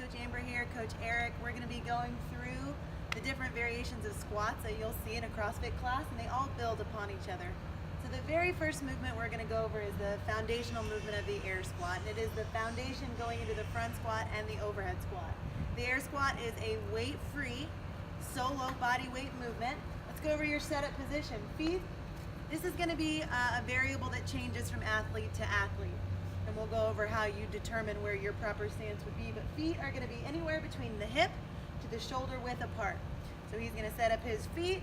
Coach Amber here, Coach Eric. We're going to be going through the different variations of squats that you'll see in a CrossFit class, and they all build upon each other. So the very first movement we're going to go over is the foundational movement of the air squat, and it is the foundation going into the front squat and the overhead squat. The air squat is a weight-free, solo body weight movement. Let's go over your setup position. Feet, this is going to be a variable that changes from athlete to athlete. And we'll go over how you determine where your proper stance would be. But feet are going to be anywhere between the hip to the shoulder width apart. So he's going to set up his feet.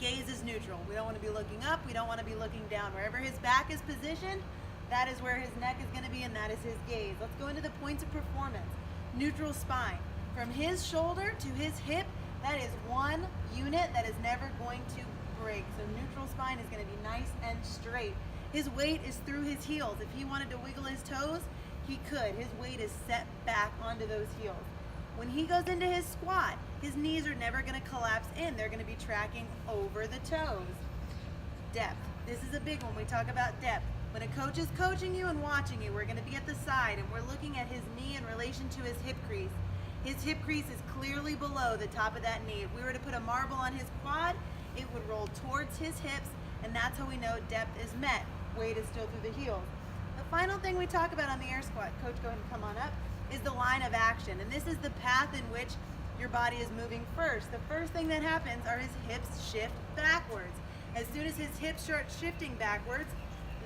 Gaze is neutral. We don't want to be looking up. We don't want to be looking down. Wherever his back is positioned, that is where his neck is going to be, and that is his gaze. Let's go into the points of performance. Neutral spine. From his shoulder to his hip, that is one unit that is never going to break. So neutral spine is going to be nice and straight. His weight is through his heels. If he wanted to wiggle his toes, he could. His weight is set back onto those heels. When he goes into his squat, his knees are never going to collapse in. They're going to be tracking over the toes. Depth. This is a big one. We talk about depth. When a coach is coaching you and watching you, we're going to be at the side and we're looking at his knee in relation to his hip crease. His hip crease is clearly below the top of that knee. If we were to put a marble on his quad, it would roll towards his hips, and that's how we know depth is met. Weight is still through the heels. The final thing we talk about on the air squat, coach, go ahead and come on up, is the line of action. And this is the path in which your body is moving first. The first thing that happens are his hips shift backwards. As soon as his hips start shifting backwards,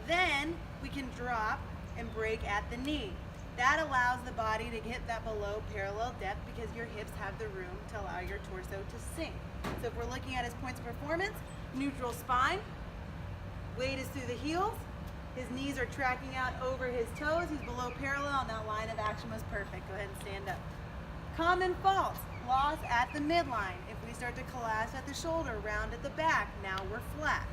then we can drop and break at the knee. That allows the body to hit that below parallel depth because your hips have the room to allow your torso to sink. So if we're looking at his points of performance, neutral spine, weight is through the heels, his knees are tracking out over his toes, he's below parallel, and that line of action was perfect. Go ahead and stand up. Common faults, loss at the midline. If we start to collapse at the shoulder, round at the back, now we're flat.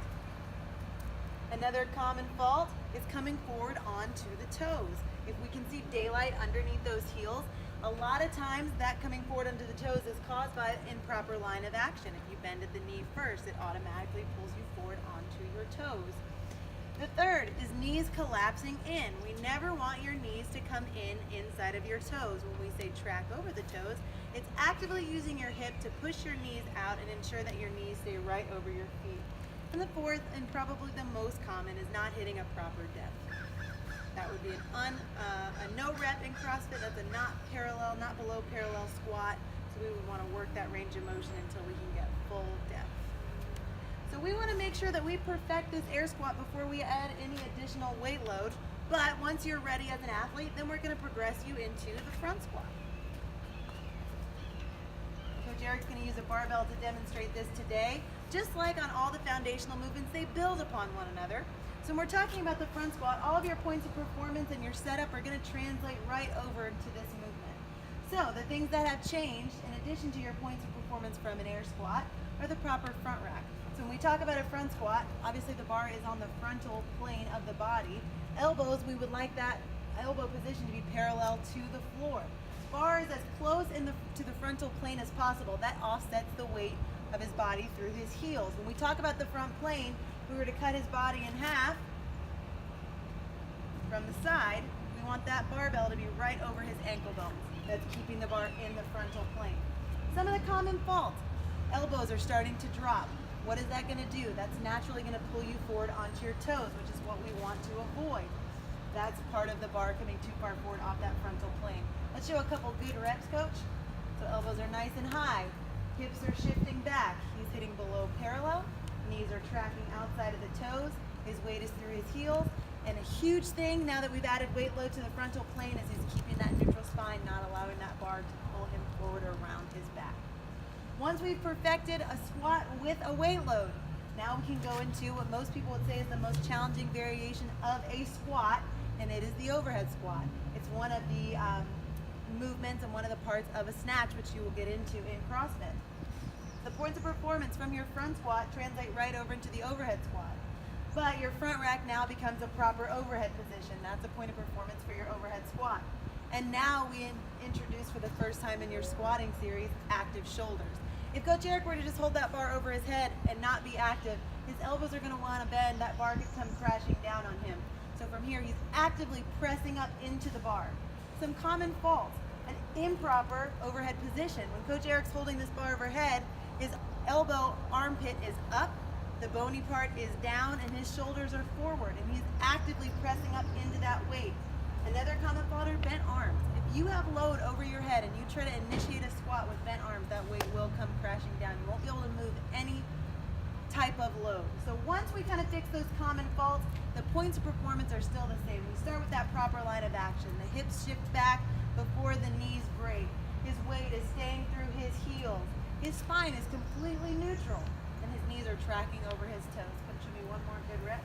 Another common fault is coming forward onto the toes. If we can see daylight underneath those heels, a lot of times that coming forward onto the toes is caused by an improper line of action. If you bend at the knee first, it automatically pulls you forward onto your toes. The third is knees collapsing in. We never want your knees to come in inside of your toes. When we say track over the toes, it's actively using your hip to push your knees out and ensure that your knees stay right over your feet. And the fourth, and probably the most common, is not hitting a proper depth. That would be a no rep in CrossFit. That's a not parallel, not below parallel squat. So we would want to work that range of motion until we can get full depth. So we want to make sure that we perfect this air squat before we add any additional weight load. But once you're ready as an athlete, then we're going to progress you into the front squat. Coach Eric's going to use a barbell to demonstrate this today. Just like on all the foundational movements, they build upon one another. So when we're talking about the front squat, all of your points of performance and your setup are going to translate right over into this movement. So the things that have changed, in addition to your points of performance from an air squat, are the proper front rack. So when we talk about a front squat, obviously the bar is on the frontal plane of the body. Elbows, we would like that elbow position to be parallel to the floor. Bar is as close to the frontal plane as possible. That offsets the weight of his body through his heels. When we talk about the front plane, if we were to cut his body in half from the side, we want that barbell to be right over his ankle bones. That's keeping the bar in the frontal plane. Some of the common faults, elbows are starting to drop. What is that going to do? That's naturally going to pull you forward onto your toes, which is what we want to avoid. That's part of the bar coming too far forward off that frontal plane. Let's show a couple good reps, coach. So elbows are nice and high. Hips are shifting back. He's hitting below parallel. Knees are tracking outside of the toes. His weight is through his heels. And a huge thing now that we've added weight load to the frontal plane is he's keeping that neutral spine, not allowing that bar to pull him forward or around his back. Once we've perfected a squat with a weight load, now we can go into what most people would say is the most challenging variation of a squat, and it is the overhead squat. It's one of the movements and one of the parts of a snatch, which you will get into in CrossFit. The points of performance from your front squat translate right over into the overhead squat. But your front rack now becomes a proper overhead position. That's a point of performance for your overhead squat. And now we introduce for the first time in your squatting series, active shoulders. If Coach Eric were to just hold that bar over his head and not be active, his elbows are going to want to bend, that bar could come crashing down on him. So from here, he's actively pressing up into the bar. Some common faults. an improper overhead position. When Coach Eric's holding this bar overhead, his elbow armpit is up, the bony part is down, and his shoulders are forward, and he's actively pressing up into that weight. Another common fault are bent arms. If you have load over your head and you try to initiate a squat with bent arms, that weight will come crashing down. You won't be able to move any type of load. So once we kind of fix those common faults, the points of performance are still the same. We start with that proper line of action. The hips shift back before the knees break. His weight is staying through his heels. His spine is completely neutral, and his knees are tracking over his toes. Coach, show me one more good rep.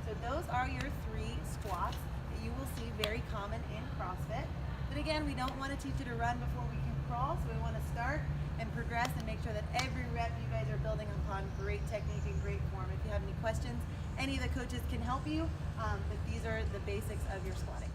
So those are your 3 squats that you will see very common in CrossFit. But again, we don't want to teach you to run before we can crawl, so we want to start and progress and make sure that every rep you guys are building upon great technique and great form. If you have any questions, any of the coaches can help you, but these are the basics of your squatting.